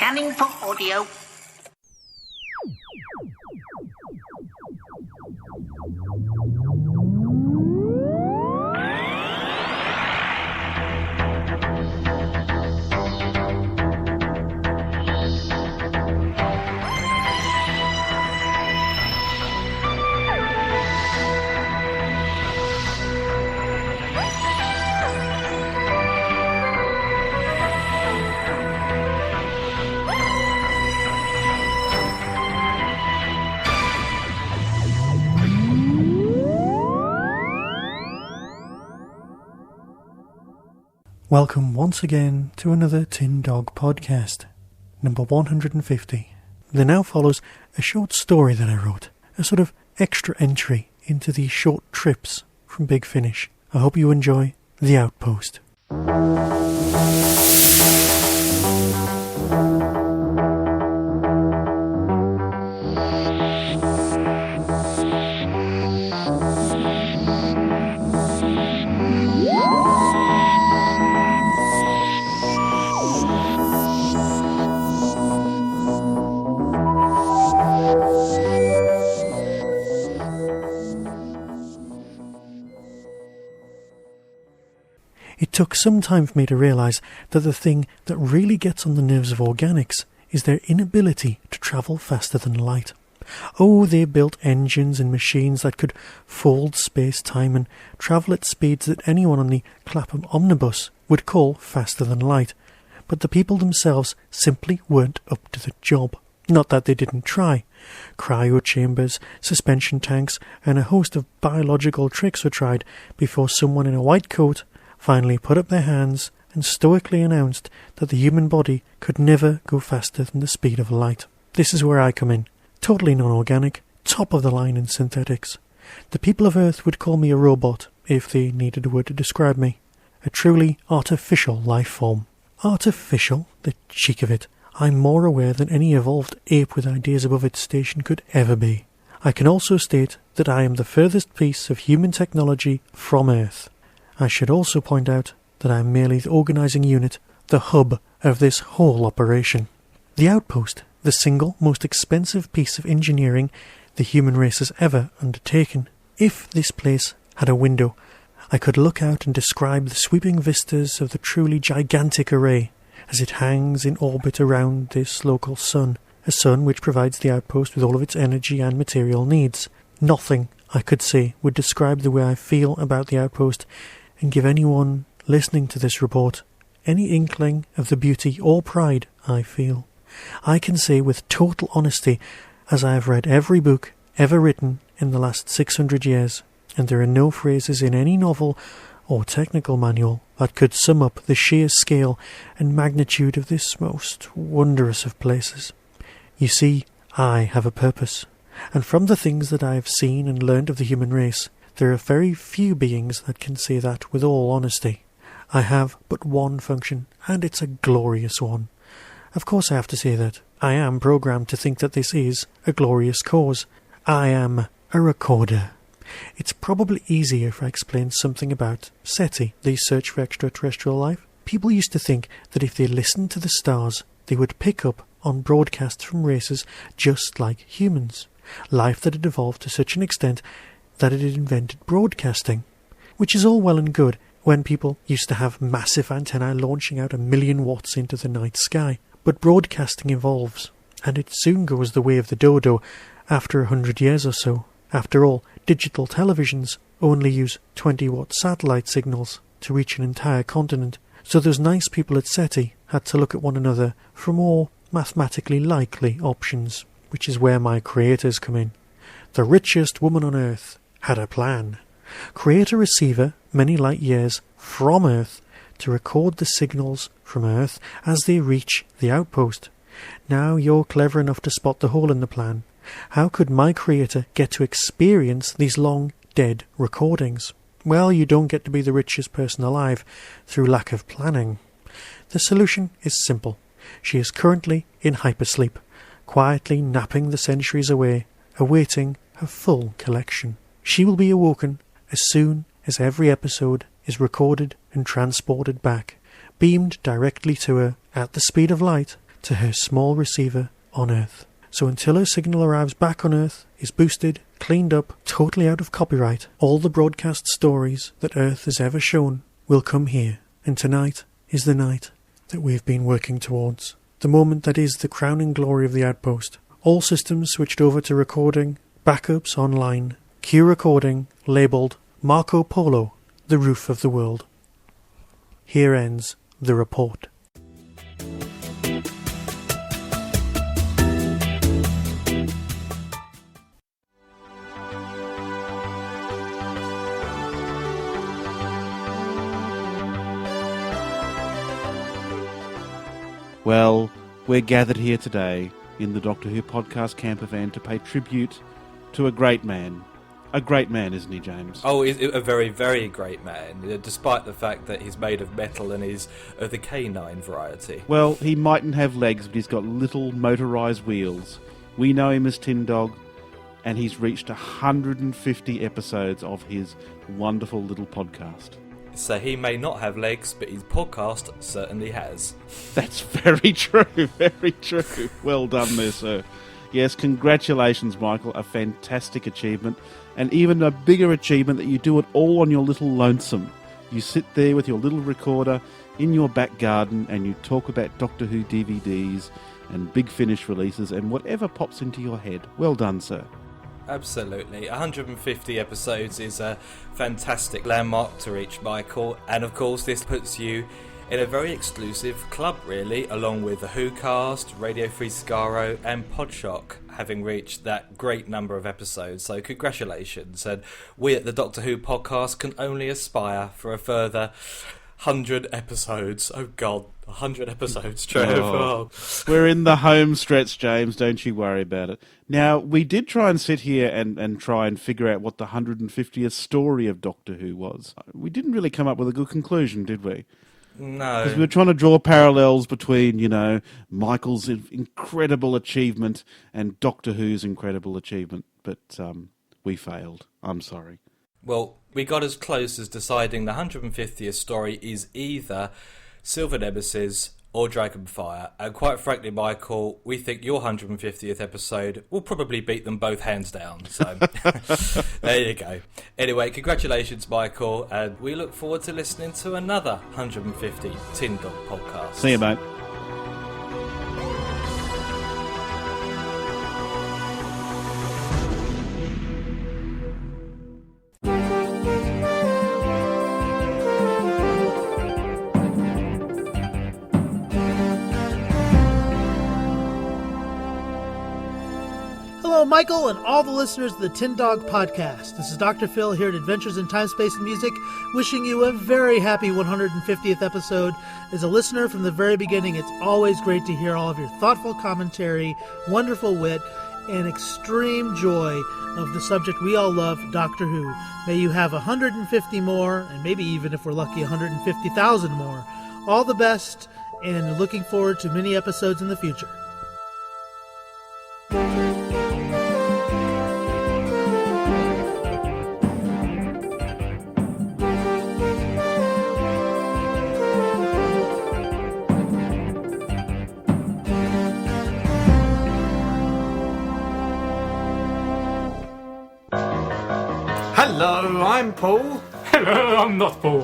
Scanning for audio. Welcome once again to another Tin Dog podcast, number 150. There now follows a short story that I wrote, a sort of extra entry into these short trips from Big Finish. I hope you enjoy The Outpost. It took some time for me to realise that the thing that really gets on the nerves of organics is their inability to travel faster than light. Oh, they built engines and machines that could fold space-time and travel at speeds that anyone on the Clapham omnibus would call faster than light. But the people themselves simply weren't up to the job. Not that they didn't try. Cryo chambers, suspension tanks, and a host of biological tricks were tried before someone in a white coat finally put up their hands and stoically announced that the human body could never go faster than the speed of light. This is where I come in. Totally non-organic, top of the line in synthetics. The people of Earth would call me a robot if they needed a word to describe me. A truly artificial life form. Artificial? The cheek of it. I'm more aware than any evolved ape with ideas above its station could ever be. I can also state that I am the furthest piece of human technology from Earth. I should also point out that I am merely the organising unit, the hub of this whole operation. The Outpost, the single most expensive piece of engineering the human race has ever undertaken. If this place had a window, I could look out and describe the sweeping vistas of the truly gigantic array as it hangs in orbit around this local sun, a sun which provides the Outpost with all of its energy and material needs. Nothing, I could say, would describe the way I feel about the Outpost and give anyone listening to this report any inkling of the beauty or pride I feel. I can say with total honesty, as I have read every book ever written in the last 600 years, and there are no phrases in any novel or technical manual that could sum up the sheer scale and magnitude of this most wondrous of places. You see, I have a purpose, and from the things that I have seen and learned of the human race, there are very few beings that can say that with all honesty. I have but one function, and it's a glorious one. Of course I have to say that. I am programmed to think that this is a glorious cause. I am a recorder. It's probably easier if I explain something about SETI, the Search for Extraterrestrial Life. People used to think that if they listened to the stars, they would pick up on broadcasts from races just like humans. Life that had evolved to such an extent that it had invented broadcasting, which is all well and good when people used to have massive antennae launching out 1,000,000 watts into the night sky. But broadcasting evolves, and it soon goes the way of the dodo after 100 years or so. After all, digital televisions only use 20-watt satellite signals to reach an entire continent, so those nice people at SETI had to look at one another for more mathematically likely options, which is where my creators come in. The richest woman on Earth had a plan. Create a receiver many light years from Earth to record the signals from Earth as they reach the Outpost. Now you're clever enough to spot the hole in the plan. How could my creator get to experience these long dead recordings? Well, you don't get to be the richest person alive through lack of planning. The solution is simple. She is currently in hypersleep, quietly napping the centuries away, awaiting her full collection. She will be awoken as soon as every episode is recorded and transported back, beamed directly to her at the speed of light to her small receiver on Earth. So until her signal arrives back on Earth, is boosted, cleaned up, totally out of copyright, all the broadcast stories that Earth has ever shown will come here. And tonight is the night that we've been working towards. The moment that is the crowning glory of the Outpost. All systems switched over to recording, backups online, Q recording, labelled Marco Polo, the roof of the world. Here ends the report. Well, we're gathered here today in the Doctor Who podcast camper van to pay tribute to a great man. A great man, isn't he, James? Oh, he's a very, very great man, despite the fact that he's made of metal and is of the canine variety. Well, he mightn't have legs, but he's got little motorised wheels. We know him as Tin Dog, and he's reached 150 episodes of his wonderful little podcast. So he may not have legs, but his podcast certainly has. That's very true, very true. Well done there, sir. Yes, congratulations, Michael. A fantastic achievement. And even a bigger achievement that you do it all on your little lonesome. You sit there with your little recorder in your back garden and you talk about Doctor Who DVDs and Big Finish releases and whatever pops into your head. Well done, sir. Absolutely. 150 episodes is a fantastic landmark to reach, Michael. And of course, this puts you in a very exclusive club, really, along with the Who Cast, Radio Free Scaro, and Podshock, having reached that great number of episodes. So congratulations. And we at the Doctor Who podcast can only aspire for a further 100 episodes. Oh, God. 100 episodes, Trev. Oh. We're in the home stretch, James. Don't you worry about it. Now, we did try and sit here and try and figure out what the 150th story of Doctor Who was. We didn't really come up with a good conclusion, did we? No. Because we were trying to draw parallels between, Michael's incredible achievement and Doctor Who's incredible achievement. But we failed. I'm sorry. Well, we got as close as deciding the 150th story is either Silver Nemesis or Dragonfire. And quite frankly, Michael, we think your 150th episode will probably beat them both hands down. So there you go. Anyway, congratulations, Michael, and we look forward to listening to another 150 Tin Dog podcasts. See you, mate. Hello, Michael, and all the listeners of the Tin Dog Podcast. This is Dr. Phil here at Adventures in Time, Space, and Music, wishing you a very happy 150th episode. As a listener from the very beginning, it's always great to hear all of your thoughtful commentary, wonderful wit, and extreme joy of the subject we all love, Doctor Who. May you have 150 more, and maybe even, if we're lucky, 150,000 more. All the best, and looking forward to many episodes in the future. Hello, I'm Paul. Hello, I'm not Paul.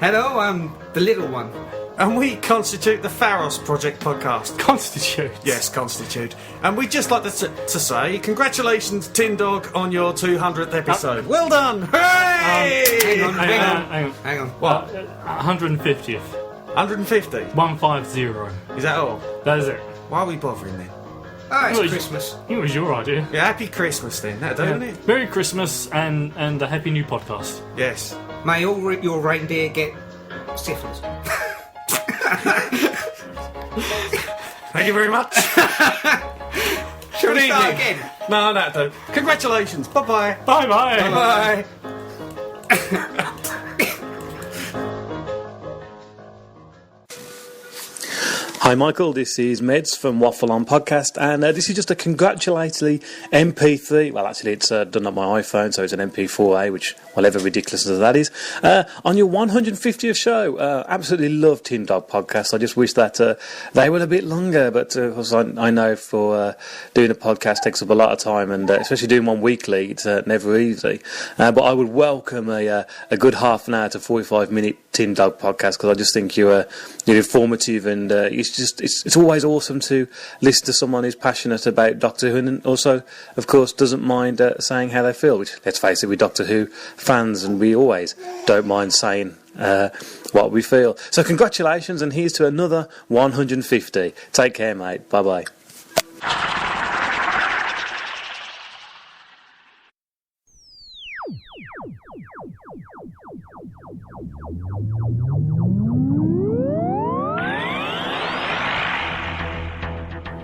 Hello, I'm the little one. And we constitute the Pharos Project podcast. Constitute? Yes, constitute. And we'd just like to say, congratulations, Tin Dog, on your 200th episode. Well done! Hooray! Hang on. What? 150th. 150? 150. Is that all? That is it. Why are we bothering then? Oh, it's Christmas. It was your idea. Yeah, happy Christmas then. That'll do, isn't it? Merry Christmas and a happy new podcast. Yes. May all your reindeer get syphilis. Thank you very much. Shall we start again? No, that'll do. Congratulations. Bye-bye. Bye-bye. Bye-bye. Hi Michael, this is Meds from Waffle On Podcast, and this is just a congratulatory MP3. Well, actually, it's done on my iPhone, so it's an MP4A, which whatever ridiculousness that is, on your 150th show. Absolutely love Tin Dog Podcast. I just wish that they were a bit longer, but of course I know for doing a podcast takes up a lot of time, and especially doing one weekly, it's never easy. But I would welcome a good half an hour to 45-minute Tin Dog Podcast, because I just think you're informative, and it's always awesome to listen to someone who's passionate about Doctor Who, and also, of course, doesn't mind saying how they feel, which, let's face it, we're Doctor Who fans, and we always don't mind saying what we feel. So congratulations, and here's to another 150. Take care, mate. Bye-bye.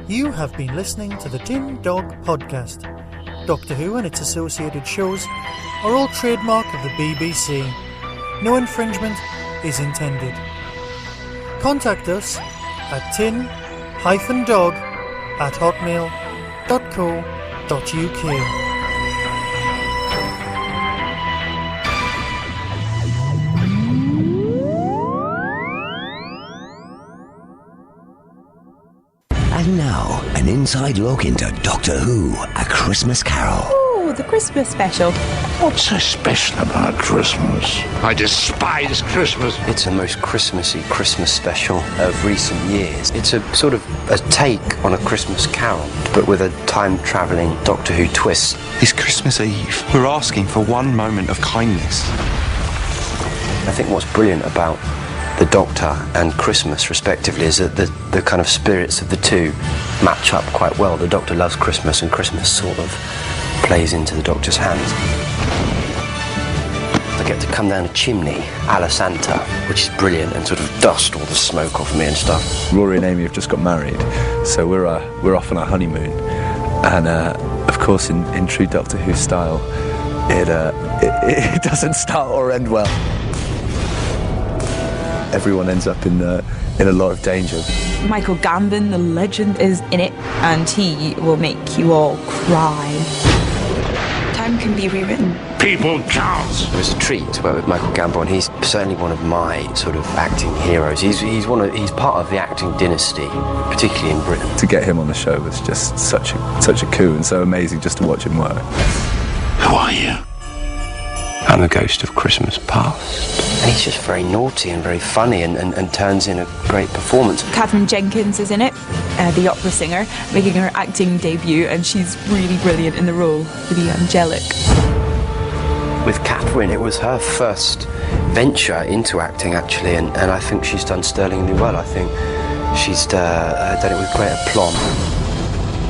You have been listening to the Tin Dog Podcast. Doctor Who and its associated shows are all trademark of the BBC. No infringement is intended. Contact us at tin-dog@hotmail.co.uk. And now, an inside look into Doctor Who, A Christmas Carol. Oh, the Christmas special. What's so special about Christmas? I despise Christmas. It's the most Christmassy Christmas special of recent years. It's a sort of a take on A Christmas Carol, but with a time-travelling Doctor Who twist. This Christmas Eve, we're asking for one moment of kindness. I think what's brilliant about the Doctor and Christmas, respectively, is that the kind of spirits of the two match up quite well. The Doctor loves Christmas, and Christmas sort of plays into the Doctor's hands. I get to come down a chimney, a la Santa, which is brilliant, and sort of dust all the smoke off me and stuff. Rory and Amy have just got married, so we're off on our honeymoon, and of course, in true Doctor Who style, it doesn't start or end well. Everyone ends up in a lot of danger. Michael Gambon, the legend, is in it, and he will make you all cry. Time can be rewritten. People count. It was a treat to work with Michael Gambon. He's certainly one of my sort of acting heroes. He's part of the acting dynasty, particularly in Britain. To get him on the show was just such a coup, and so amazing just to watch him work. Who are you? I'm the ghost of Christmas past. And he's just very naughty and very funny, and turns in a great performance. Catherine Jenkins is in it, the opera singer, making her acting debut, and she's really brilliant in the role, really angelic. With Catherine, it was her first venture into acting, actually, and I think she's done sterlingly well. I think she's done it with great aplomb.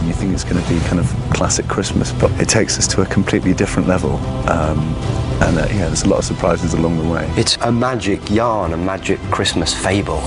You think it's going to be kind of classic Christmas, but it takes us to a completely different level. There's a lot of surprises along the way. It's a magic yarn, a magic Christmas fable.